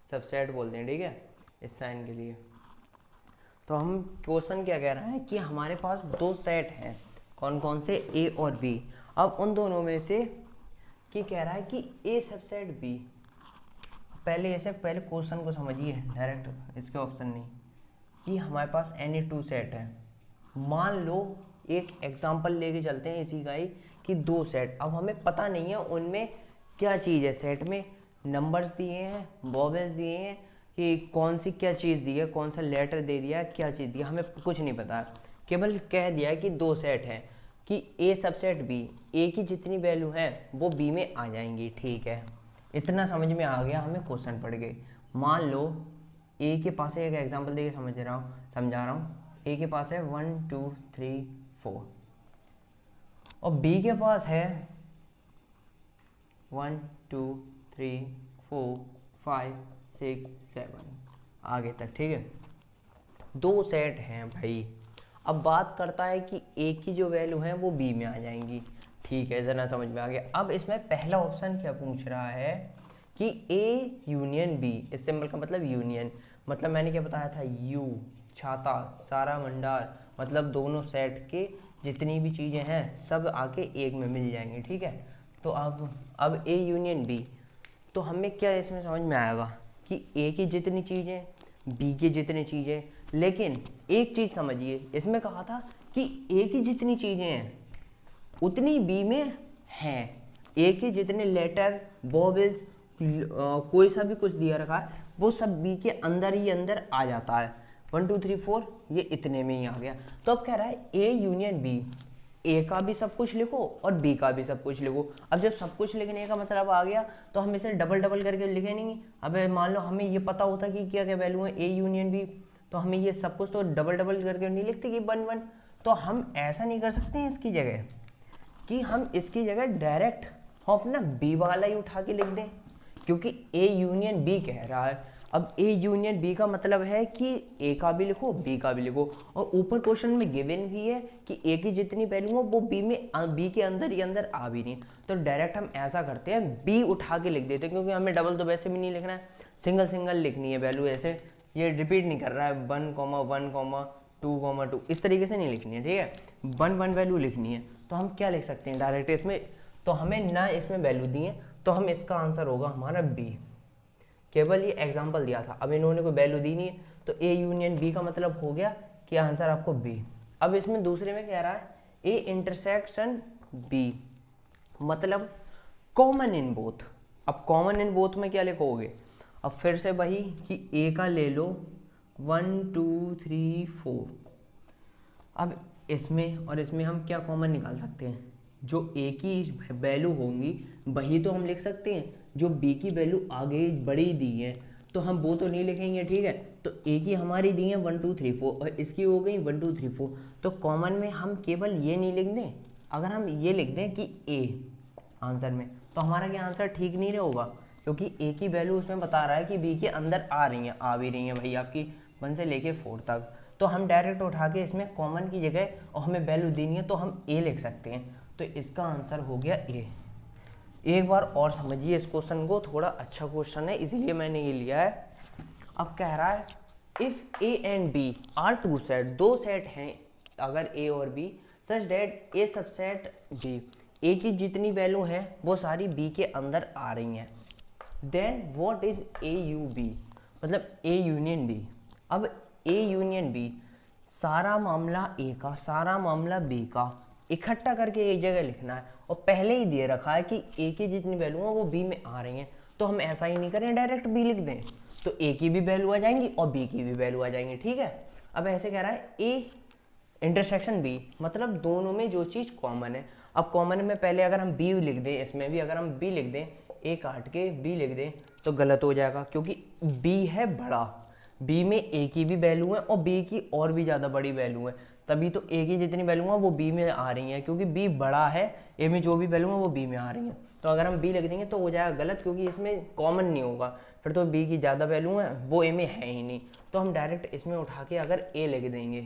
S1: सबसेट बोलते हैं, ठीक है, इस साइन के लिए। तो हम क्वेश्चन क्या कह रहा है कि हमारे पास 2 सेट हैं, कौन कौन से, ए और बी। अब उन दोनों में से कि कह रहा है कि ए सबसेट बी, पहले ऐसे पहले क्वेश्चन को समझिए डायरेक्ट, इसके ऑप्शन नहीं, कि हमारे पास एनी 2 सेट है। मान लो एक एग्जांपल लेके चलते हैं इसी का ही, कि 2 सेट, अब हमें पता नहीं है उनमें क्या चीज़ है, सेट में नंबर्स दिए हैं, वॉवेल्स दिए हैं, कि कौन सी क्या चीज़ दी है, कौन सा लेटर दे दिया, क्या चीज़ दी है, हमें कुछ नहीं पता, केवल कह दिया है कि 2 सेट हैं, कि ए सबसेट बी, ए की जितनी वैल्यू है वो बी में आ जाएंगी, ठीक है, इतना समझ में आ गया हमें क्वेश्चन पढ़ के। मान लो ए के पास एक एग्जांपल देके समझा रहा हूँ, ए के पास है 1 2 3 4, और बी के पास है 1 2 3 4 5 6 7 आगे तक, ठीक है, 2 सेट हैं भाई। अब बात करता है कि ए की जो वैल्यू है वो बी में आ जाएंगी, ठीक है, ज़रा समझ में आ गया। अब इसमें पहला ऑप्शन क्या पूछ रहा है कि ए यूनियन बी, इस सिंबल का मतलब यूनियन, मतलब मैंने क्या बताया था, यू छाता, सारा भंडार, मतलब दोनों सेट के जितनी भी चीज़ें हैं सब आके एक में मिल जाएंगी, ठीक है। तो अब ए यूनियन बी, तो हमें क्या इसमें समझ में आएगा कि ए की जितनी चीज़ें, बी की जितनी चीज़ें, लेकिन एक चीज़ समझिए, इसमें कहा था कि ए की जितनी चीज़ें हैं उतनी बी में हैं, ए के जितने लेटर वॉवेल्स कोई सा भी कुछ दिया रखा है वो सब बी के अंदर ही अंदर आ जाता है, 1 2 3 4 ये इतने में ही आ गया। तो अब कह रहा है ए यूनियन बी, ए का भी सब कुछ लिखो और बी का भी सब कुछ लिखो। अब जब सब कुछ लिखने का मतलब आ गया तो हम इसे डबल डबल करके लिखे नहीं। अब मान लो हमें ये पता होता कि क्या क्या वैल्यू है ए यूनियन बी, तो हमें ये सब कुछ तो डबल डबल करके नहीं लिखते कि 1 1। तो हम ऐसा नहीं कर सकते हैं इसकी जगह, कि हम इसकी जगह डायरेक्ट हम अपना बी वाला ही उठा के लिख दें, क्योंकि ए यूनियन बी कह रहा है। अब ए यूनियन बी का मतलब है कि ए का भी लिखो बी का भी लिखो, और ऊपर क्वेश्चन में गिवन भी है कि ए की जितनी वैल्यू हो वो बी के अंदर ही अंदर आ भी नहीं, तो डायरेक्ट हम ऐसा करते हैं बी उठा के लिख देते हैं, क्योंकि हमें डबल तो वैसे भी नहीं लिखना है, सिंगल सिंगल लिखनी है वैल्यू, ऐसे ये रिपीट नहीं कर रहा है 1,1,2,2 इस तरीके से नहीं लिखनी है, ठीक है, 1 वैल्यू लिखनी है। तो हम क्या लिख सकते हैं डायरेक्ट इसमें, तो हमें ना इसमें वैल्यू दी है, तो हम इसका आंसर होगा हमारा बी, केवल ये एग्जांपल दिया था, अब इन्होंने कोई वैल्यू दी नहीं है, तो ए यूनियन बी का मतलब हो गया कि आंसर आपको बी। अब इसमें दूसरे में कह रहा है ए इंटरसेक्शन बी, मतलब कॉमन इन बोथ। अब कॉमन इन बोथ में क्या लिखोगे, अब फिर से वही कि ए का ले लो 1 2 3 4, अब इसमें और इसमें हम क्या कॉमन निकाल सकते हैं, जो ए की वैल्यू होंगी वही तो हम लिख सकते हैं, जो बी की वैल्यू आगे बड़ी दी है तो हम वो तो नहीं लिखेंगे, ठीक है। तो ए की हमारी दी है 1 2 3 4 और इसकी हो गई 1 2 3 4, तो कॉमन में हम केवल ये नहीं लिख दें, अगर हम ये लिख दें कि ए आंसर में, तो हमारा क्या आंसर ठीक नहीं रहेगा, क्योंकि ए की वैल्यू उसमें बता रहा है कि बी के अंदर आ रही हैं, आ भी रही हैं भाई आपकी 1 से लेके 4 तक, तो हम डायरेक्ट उठा के इसमें कॉमन की जगह और हमें वैल्यू देनी है तो हम ए लिख सकते हैं, तो इसका आंसर हो गया ए। एक बार और समझिए इस क्वेश्चन को, थोड़ा अच्छा क्वेश्चन है इसीलिए मैंने ये लिया है। अब कह रहा है if A and B are two set, दो सेट हैं अगर ए और B, such that A subset B, A की जितनी वैल्यू है वो सारी बी के अंदर आ रही हैं, then what is A U B, मतलब ए यूनियन बी। अब ए यूनियन बी, सारा मामला ए का सारा मामला बी का इकट्ठा करके एक जगह लिखना है, और पहले ही दे रखा है कि ए की जितनी वैल्यू है वो बी में आ रही हैं, तो हम ऐसा ही नहीं करें डायरेक्ट बी लिख दें, तो ए की भी वैल्यू आ जाएंगी और बी की भी वैल्यू आ जाएंगी, ठीक है। अब ऐसे कह रहा है ए इंटरसेक्शन बी, मतलब दोनों में जो चीज़ कॉमन है। अब कॉमन में पहले अगर हम बी लिख दें, इसमें भी अगर हम बी लिख दें, ए काट के बी लिख दें तो गलत हो जाएगा, क्योंकि बी है बड़ा, बी में ए की भी वैल्यू है और बी की और भी ज़्यादा बड़ी वैल्यू है, तभी तो ए की जितनी वैल्यू है वो बी में आ रही है, क्योंकि बी बड़ा है, ए में जो भी वैल्यू है वो बी में आ रही है। तो अगर हम बी लिख देंगे तो हो जाएगा गलत, क्योंकि इसमें कॉमन नहीं होगा, फिर तो बी की ज़्यादा वैल्यू है वो ए में है ही नहीं, तो हम डायरेक्ट इसमें उठा के अगर ए लिख देंगे,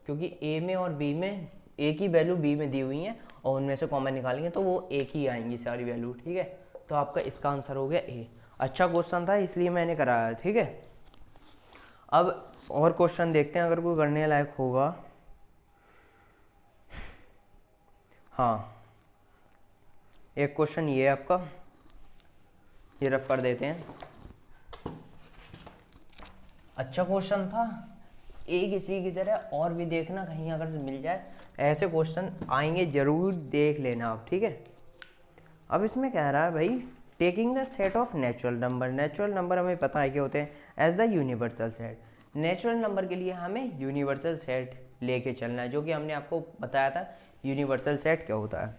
S1: क्योंकि ए में और बी में ए की वैल्यू बी में दी हुई है और उनमें से कॉमन निकालेंगे तो वो एक ही आएंगी सारी वैल्यू, ठीक है। तो आपका इसका आंसर हो गया ए। अच्छा क्वेश्चन था इसलिए मैंने कराया, ठीक है। अब और क्वेश्चन देखते हैं अगर कोई करने लायक होगा। हाँ, एक क्वेश्चन ये है आपका, ये रफ कर देते हैं। अच्छा क्वेश्चन था, एक इसी की तरह और भी देखना कहीं अगर मिल जाए, ऐसे क्वेश्चन आएंगे जरूर देख लेना आप, ठीक है। अब इसमें कह रहा है भाई taking the set of natural number, natural number हमें पता है क्या होते हैं, as the universal set. Natural number के लिए हमें यूनिवर्सल सेट लेके चलना है, जो कि हमने आपको बताया था यूनिवर्सल सेट क्या होता है।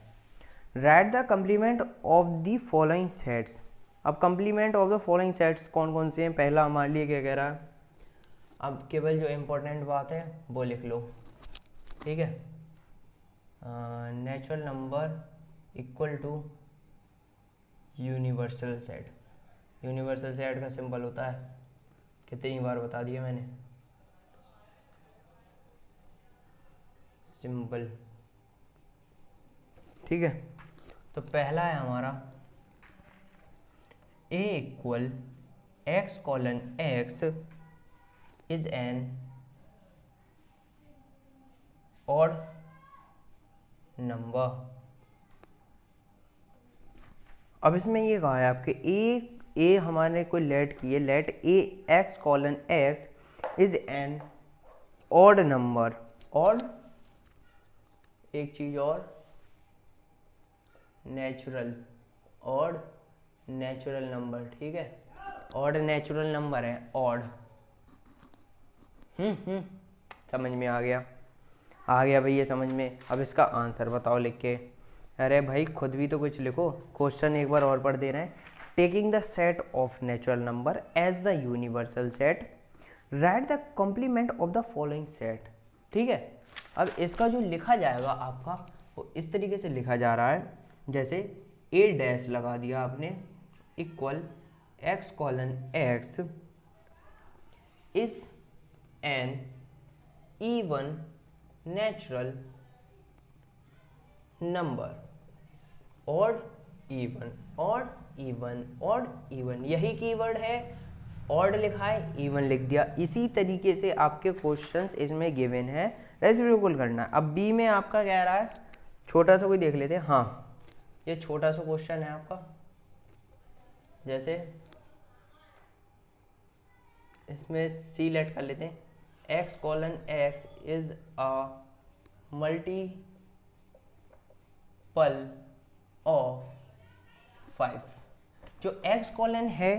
S1: Write the complement of the following sets. अब complement of the following sets कौन कौन से हैं, पहला हमारे लिए क्या कह रहा है, अब केवल जो इम्पोर्टेंट बात है वो लिख लो, ठीक है। Natural number equal to universal set, universal set का सिंबल होता है, कितनी बार बता दिया मैंने, सिंबल, ठीक है। तो पहला है हमारा a equal x colon x is an odd number. अब इसमें ये कहा है आपके ए हमारे को लेट की है, let A x colon x is an odd number, odd एक चीज और नेचुरल, ऑड नेचुरल नंबर, ठीक है। ऑड नेचुरल नंबर है, ऑड। समझ में आ गया भैया समझ में। अब इसका आंसर बताओ लिख के। अरे भाई खुद भी तो कुछ लिखो, क्वेश्चन एक बार और पढ़ दे रहे हैं। Taking the set of natural number as the universal set, write the complement of the following set, ठीक है। अब इसका जो लिखा जाएगा आपका वो इस तरीके से लिखा जा रहा है, जैसे ए डैश लगा दिया आपने equal x colon x is N even natural number. odd even odd even odd even यही कीवर्ड है, odd लिखा है even लिख दिया। इसी तरीके से आपके क्वेश्चंस इसमें गिवन है, रेसिप्रोकल करना है। अब बी में आपका कह रहा है, छोटा सा कोई देख लेते हैं। हाँ, ये छोटा सा क्वेश्चन है आपका, जैसे इसमें सी लेट कर लेते हैं, x colon x is a multiple of 5। जो x colon है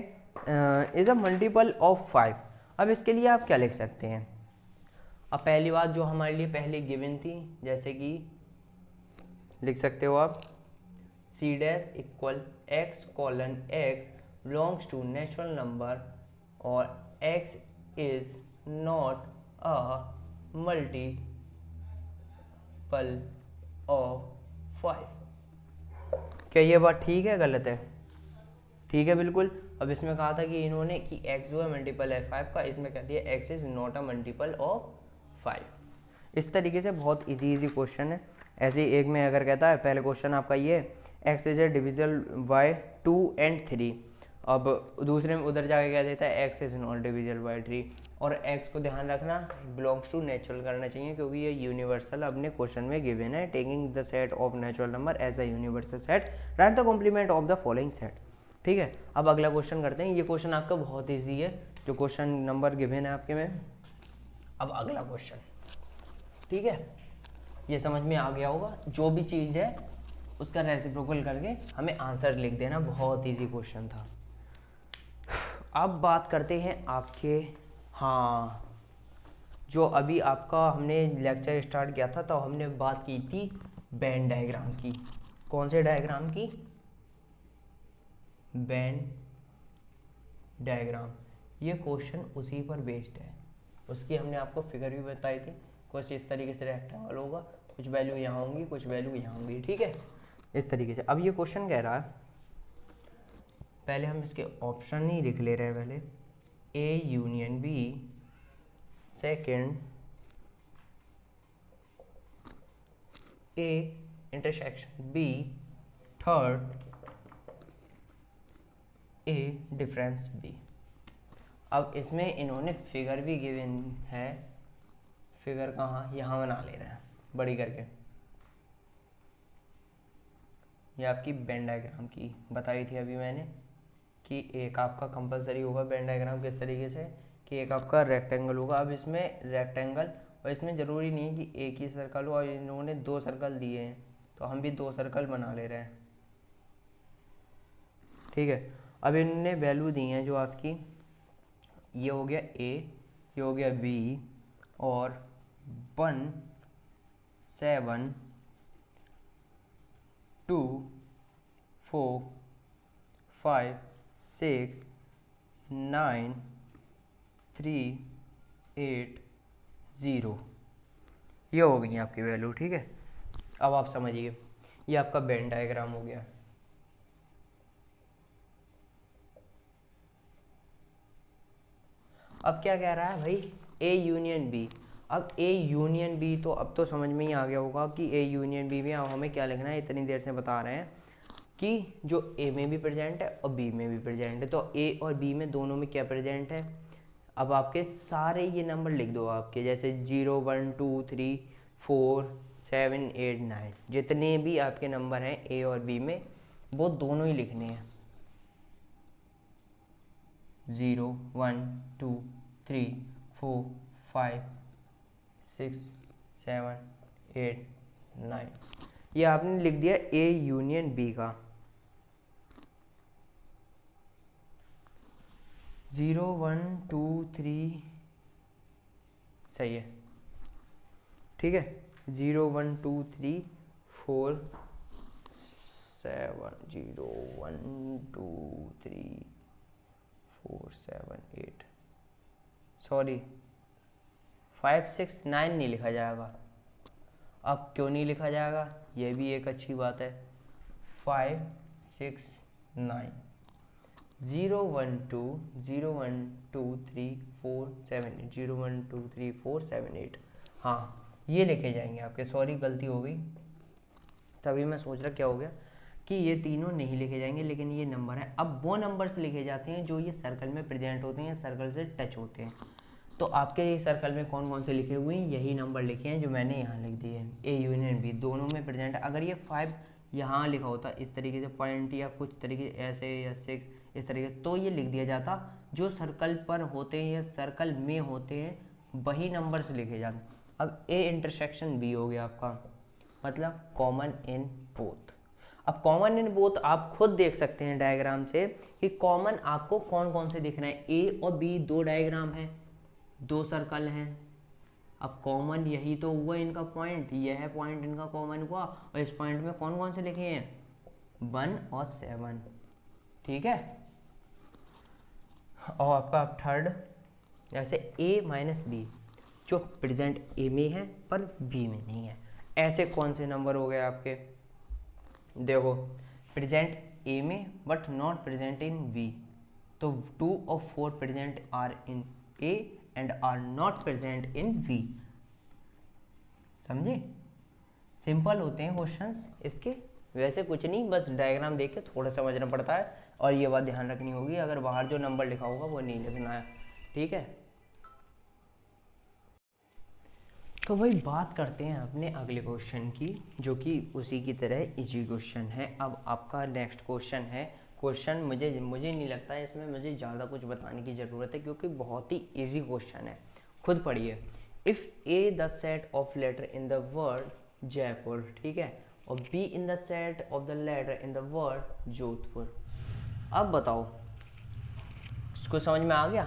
S1: इज अ मल्टीपल ऑफ 5। अब इसके लिए आप क्या लिख सकते हैं? अब पहली बात जो हमारे लिए पहले गिवन थी, जैसे कि लिख सकते हो आप c dash equal x colon x belongs to natural number और x is not a multiple of 5। क्या ये बात ठीक है, गलत है? ठीक है बिल्कुल। अब इसमें कहा था कि इन्होंने कि x जो है मल्टीपल है 5 का, इसमें कहती है x is not a multiple of 5। इस तरीके से बहुत इजी क्वेश्चन है। ऐसे ही एक में अगर कहता है, पहले क्वेश्चन आपका ये x is a divisible by 2 and 3। अब दूसरे में उधर जाके कह देता है x is not divisible by 3, और x को ध्यान रखना बिलोंग्स टू नेचुरल करना चाहिए, क्योंकि ये यूनिवर्सल अपने क्वेश्चन में गिवन है। Taking the set of natural number as the universal set, write the complement of the following set. ठीक है, अब अगला क्वेश्चन करते हैं। ये क्वेश्चन आपका बहुत ईजी है, जो क्वेश्चन नंबर गिवन है आपके में। अब अगला क्वेश्चन, ठीक है, ये समझ में आ गया होगा। जो भी चीज़ है उसका रेसिप्रोकल करके हमें आंसर लिख देना, बहुत ईजी क्वेश्चन था। अब बात करते हैं आपके, हाँ, जो अभी आपका हमने लेक्चर स्टार्ट किया था तो हमने बात की थी वेन डायग्राम की। कौन से डायग्राम की? Venn diagram. ये क्वेश्चन उसी पर बेस्ड है, उसकी हमने आपको फिगर भी बताई थी। कुछ इस तरीके से रेक्टेंगल होगा, कुछ वैल्यू यहाँ होंगी, कुछ वैल्यू यहाँ होंगी, ठीक है, इस तरीके से। अब ये क्वेश्चन कह रहा है, पहले हम इसके ऑप्शन ही लिख ले रहे हैं। पहले A union B, second A intersection B, third A difference B. अब इसमें इन्होंने फिगर भी गिवन है। फिगर कहाँ? यहाँ बना ले रहे हैं बड़ी करके। ये आपकी वेन डायग्राम की बताई थी अभी मैंने, कि एक आपका कंपलसरी होगा वेन डायग्राम किस तरीके से, कि एक आपका रेक्टेंगल होगा। अब इसमें रेक्टेंगल, और इसमें ज़रूरी नहीं है कि एक ही सर्कल हो, और इन्होंने 2 सर्कल दिए हैं तो हम भी 2 सर्कल बना ले रहे हैं, ठीक है। अब इन्होंने वैल्यू दी हैं जो आपकी, ये हो गया ए, ये हो गया बी, और 1 7 2 4 5 6 9 3 8 0, ये हो गई आपकी वैल्यू, ठीक है। अब आप समझिए, ये आपका वेन डायग्राम हो गया। अब क्या कह रहा है भाई? A union B. अब ए यूनियन बी, तो अब तो समझ में ही आ गया होगा कि ए यूनियन बी में अब हमें क्या लिखना है। इतनी देर से बता रहे हैं कि जो ए में भी प्रेजेंट है और बी में भी प्रेजेंट है, तो ए और बी में दोनों में क्या प्रेजेंट है। अब आपके सारे ये नंबर लिख दो आपके, जैसे 0 1 2 3 4 7 8 9, जितने भी आपके नंबर हैं ए और बी में, वो दोनों ही लिखने हैं। 0 1 2 3 4 5 6 7 8 9, ये आपने लिख दिया ए यूनियन बी का। 0 1 2 3 सही है, ठीक है। 0 1 2 3 4 7 0 1 2 3 4 7 8, सॉरी 5 6 9 नहीं लिखा जाएगा। अब क्यों नहीं लिखा जाएगा, ये भी एक अच्छी बात है। 5 6 9, 012 012 हाँ ये लिखे जाएंगे आपके। सॉरी गलती हो गई, तभी मैं सोच रहा क्या हो गया कि ये तीनों नहीं लिखे जाएंगे, लेकिन ये नंबर है। अब वो नंबर्स लिखे जाते हैं जो ये सर्कल में प्रेजेंट होते हैं, सर्कल से टच होते हैं। तो आपके ये सर्कल में कौन कौन से लिखे हुए हैं, यही नंबर लिखे हैं जो मैंने यहाँ लिख दिए हैं। ए यूनियन बी दोनों में प्रेजेंट है। अगर ये 5 यहाँ लिखा होता इस तरीके से पॉइंट या कुछ तरीके ऐसे या 6 इस तरीके, तो ये लिख दिया जाता जो सर्कल पर होते हैं या सर्कल में होते हैं वही नंबर से लिखे जाते। अब ए इंटरसेक्शन बी हो गया आपका, मतलब कॉमन इन बोथ। अब कॉमन इन बोथ आप खुद देख सकते हैं डायग्राम से कि कॉमन आपको कौन कौन से दिख रहे हैं। ए और बी दो डायग्राम है, दो सर्कल हैं। अब कॉमन यही तो हुआ इनका पॉइंट, यह पॉइंट इनका कॉमन हुआ, और इस पॉइंट में कौन कौन से लिखे हैं 1 और 7, ठीक है। और आपका थर्ड जैसे a माइनस बी जो प्रेजेंट ए में है पर बी में नहीं है, ऐसे कौन से नंबर हो गए आपके। देखो प्रेजेंट ए में but not present in B, तो 2 और 4 present are in A and are not present in B. समझे, सिंपल होते हैं क्वेश्चंस इसके, वैसे कुछ नहीं, बस डायग्राम देख के थोड़ा समझना पड़ता है। और ये बात ध्यान रखनी होगी, अगर बाहर जो नंबर लिखा होगा वो नहीं लिखना है, ठीक है। तो भाई बात करते हैं अपने अगले क्वेश्चन की, जो कि उसी की तरह इजी क्वेश्चन है। अब आपका नेक्स्ट क्वेश्चन है, क्वेश्चन मुझे नहीं लगता है इसमें मुझे ज़्यादा कुछ बताने की ज़रूरत है, क्योंकि बहुत ही इजी क्वेश्चन है। खुद पढ़िए। If A the set of letter in the word Jaipur, ठीक है, और B in the set of the letter in the word Jodhpur. अब बताओ, इसको समझ में आ गया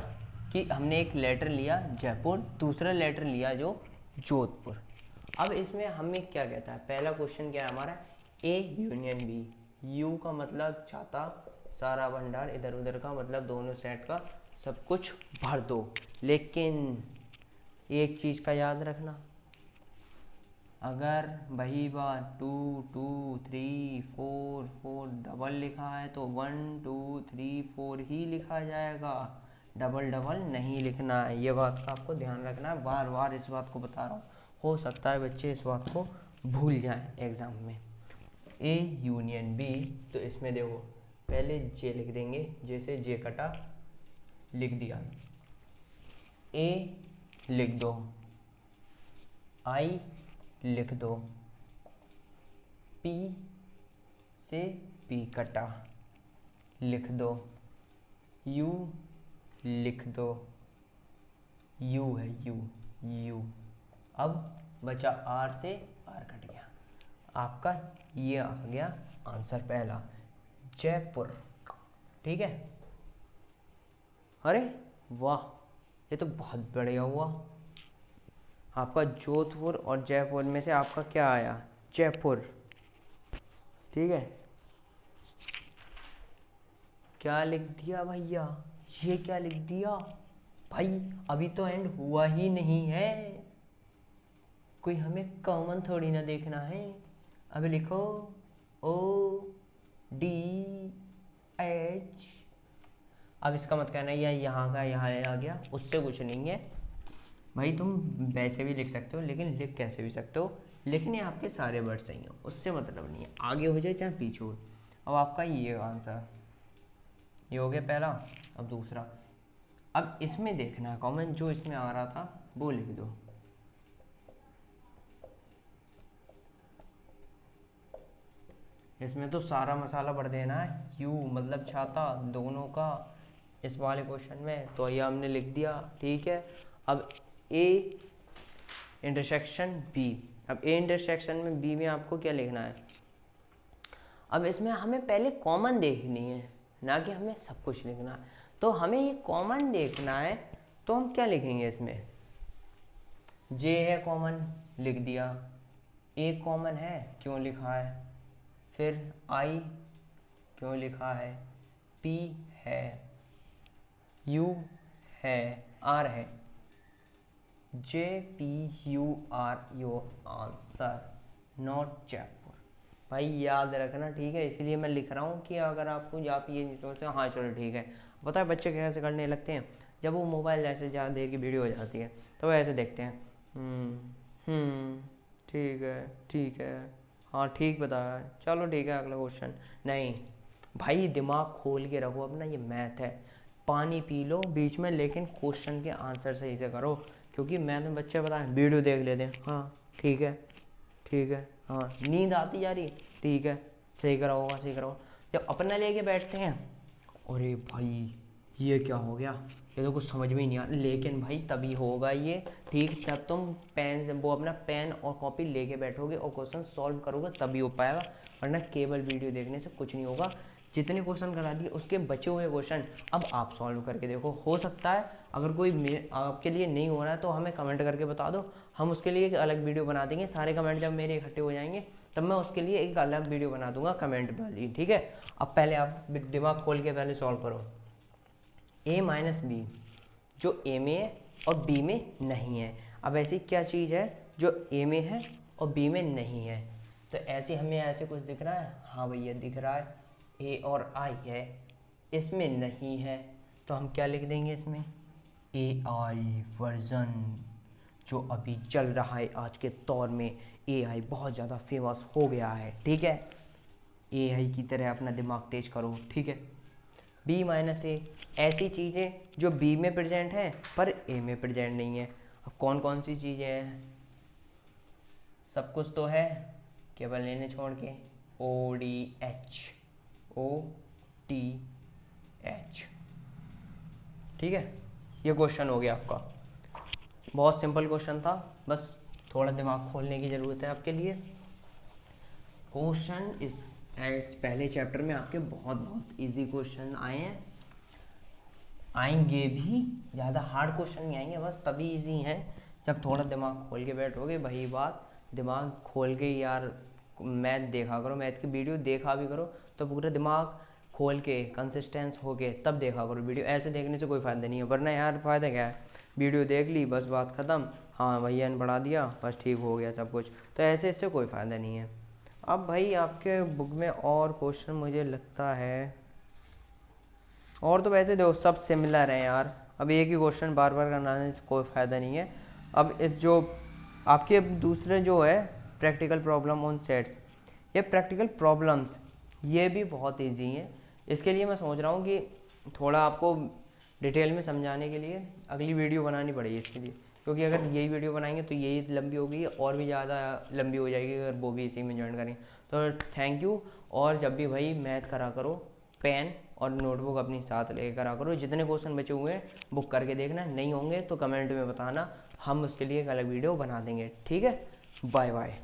S1: कि हमने एक लेटर लिया जयपुर, दूसरा लेटर लिया जो जोधपुर। अब इसमें हमें क्या कहता है, पहला क्वेश्चन क्या है हमारा, ए यूनियन बी। यू का मतलब छाता, सारा भंडार, इधर उधर का मतलब दोनों सेट का सब कुछ भर दो। लेकिन एक चीज़ का याद रखना, अगर वही बात 2 2 3 4 4 डबल लिखा है तो 1 2 3 4 ही लिखा जाएगा, डबल डबल नहीं लिखना है। ये बात का आपको ध्यान रखना है, बार बार इस बात को बता रहा हूँ, हो सकता है बच्चे इस बात को भूल जाएं एग्ज़ाम में। ए यूनियन बी, तो इसमें देखो पहले जे लिख देंगे, जैसे जे कटा लिख दिया, ए लिख दो, आई लिख दो, पी से पी कटा लिख दो, यू लिख दो, यू है यू, यू। अब बचा आर से आर कट गया, आपका ये आ गया आंसर पहला, जयपुर, ठीक है। अरे वाह, ये तो बहुत बढ़िया हुआ। आपका जोधपुर और जयपुर में से आपका क्या आया, जयपुर, ठीक है। क्या लिख दिया भैया, ये क्या लिख दिया भाई, अभी तो एंड हुआ ही नहीं है, कोई हमें कॉमन थोड़ी ना देखना है। अब लिखो ओ डी एच। अब इसका मत कहना ये यहाँ का यहाँ आ गया, उससे कुछ नहीं है भाई, तुम वैसे भी लिख सकते हो, लेकिन लिख कैसे भी सकते हो, लिखने आपके सारे वर्ड सही हो, उससे मतलब नहीं है, आगे हो जाए चाहे पीछे हो। अब आपका ये आंसर, ये हो गया पहला। अब दूसरा, अब इसमें देखना है कॉमन, जो इसमें आ रहा था वो लिख दो। इसमें तो सारा मसाला भर देना है, यू मतलब छाता दोनों का, इस वाले क्वेश्चन में तो ये हमने लिख दिया, ठीक है। अब ए इंटरसेक्शन बी, अब ए इंटरसेक्शन में बी में आपको क्या लिखना है। अब इसमें हमें पहले कॉमन देखनी है, ना कि हमें सब कुछ लिखना है। तो हमें ये कॉमन देखना है, तो हम क्या लिखेंगे इसमें, जे है कॉमन लिख दिया, ए कॉमन है क्यों लिखा है, फिर आई क्यों लिखा है, पी है, यू है, आर है, J P U R your answer, not Jaipur. भाई याद रखना, ठीक है, इसलिए मैं लिख रहा हूँ कि अगर आपको आप ये नहीं सोचते हाँ चलो ठीक है। पता है बच्चे कैसे करने लगते हैं, जब वो मोबाइल ऐसे ज़्यादा देर की वीडियो हो जाती है तो वो ऐसे देखते हैं, ठीक है, हाँ ठीक बताया, चलो ठीक है अगला क्वेश्चन। नहीं भाई, दिमाग खोल के रखो अपना, ये मैथ है। पानी पी लो बीच में, लेकिन क्वेश्चन के आंसर सही से करो, क्योंकि मैथ में बच्चे बताएं वीडियो देख लेते हैं, हाँ ठीक है, ठीक है, हाँ नींद आती जा रही, ठीक है, सही करा होगा, सही करा होगा। जब अपना लेके बैठते हैं, अरे भाई ये क्या हो गया, ये तो कुछ समझ में ही नहीं आ, लेकिन भाई तभी होगा ये, ठीक, जब तुम पेन वो अपना पेन और कॉपी लेके बैठोगे और क्वेश्चन सॉल्व करोगे तभी हो पाएगा, वरना केवल वीडियो देखने से कुछ नहीं होगा। जितने क्वेश्चन करा दिए उसके बचे हुए क्वेश्चन अब आप सॉल्व करके देखो, हो सकता है अगर कोई आपके लिए नहीं हो रहा है तो हमें कमेंट करके बता दो, हम उसके लिए एक अलग वीडियो बना देंगे। सारे कमेंट जब मेरे इकट्ठे हो जाएंगे तब मैं उसके लिए एक अलग वीडियो बना दूंगा कमेंट वाली, ठीक है। अब पहले आप दिमाग खोल के पहले सॉल्व करो। a माइनस बी जो a में है और b में नहीं है। अब ऐसी क्या चीज़ है जो a में है और b में नहीं है, तो ऐसे हमें ऐसे कुछ दिख रहा है, हाँ भैया दिख रहा है, a और I है, इसमें नहीं है, तो हम क्या लिख देंगे इसमें, AI वर्जन, जो अभी चल रहा है आज के दौर में, AI बहुत ज़्यादा फेमस हो गया है, ठीक है। AI की तरह अपना दिमाग तेज करो, ठीक है। B माइनस ए ऐसी चीज़ें जो B में प्रेजेंट हैं पर A में प्रेजेंट नहीं है। अब कौन कौन सी चीज़ें हैं, सब कुछ तो है, केवल लेने छोड़ के, ODH, ठीक है। ये क्वेश्चन हो गया आपका, बहुत सिंपल क्वेश्चन था, बस थोड़ा दिमाग खोलने की ज़रूरत है आपके लिए। क्वेश्चन इस पहले चैप्टर में आपके बहुत बहुत इजी क्वेश्चन आए हैं, आएंगे भी, ज़्यादा हार्ड क्वेश्चन नहीं आएंगे, बस तभी इजी हैं जब थोड़ा दिमाग खोल के बैठोगे। वही बात, दिमाग खोल के यार मैथ देखा करो, मैथ की वीडियो देखा भी करो तो पूरा दिमाग खोल के कंसिस्टेंस हो के तब देखा करो वीडियो, ऐसे देखने से कोई फ़ायदा नहीं है। वरना यार फ़ायदा क्या है, वीडियो देख ली बस बात ख़त्म, हाँ भैया ने पढ़ा दिया बस ठीक हो गया सब कुछ, तो ऐसे इससे कोई फ़ायदा नहीं है। अब भाई आपके बुक में और क्वेश्चन मुझे लगता है, और तो वैसे देखो सब सिमिलर हैं यार, अब एक ही क्वेश्चन बार बार करने से कोई फ़ायदा नहीं है। अब इस जो आपके दूसरे जो है प्रैक्टिकल प्रॉब्लम ऑन सेट्स, ये प्रैक्टिकल प्रॉब्लम्स ये भी बहुत इजी हैं। इसके लिए मैं सोच रहा हूँ कि थोड़ा आपको डिटेल में समझाने के लिए अगली वीडियो बनानी पड़ेगी इसके लिए, क्योंकि अगर यही वीडियो बनाएंगे तो यही लंबी होगी और भी ज़्यादा लंबी हो जाएगी अगर वो भी इसी में ज्वाइन करें। तो थैंक यू, और जब भी भाई मैथ करा करो पेन और नोटबुक अपनी साथ लेकर करा करो। जितने क्वेश्चन बचे हुए हैं बुक करके देखना, नहीं होंगे तो कमेंट में बताना, हम उसके लिए एक अलग वीडियो बना देंगे, ठीक है। Bye bye.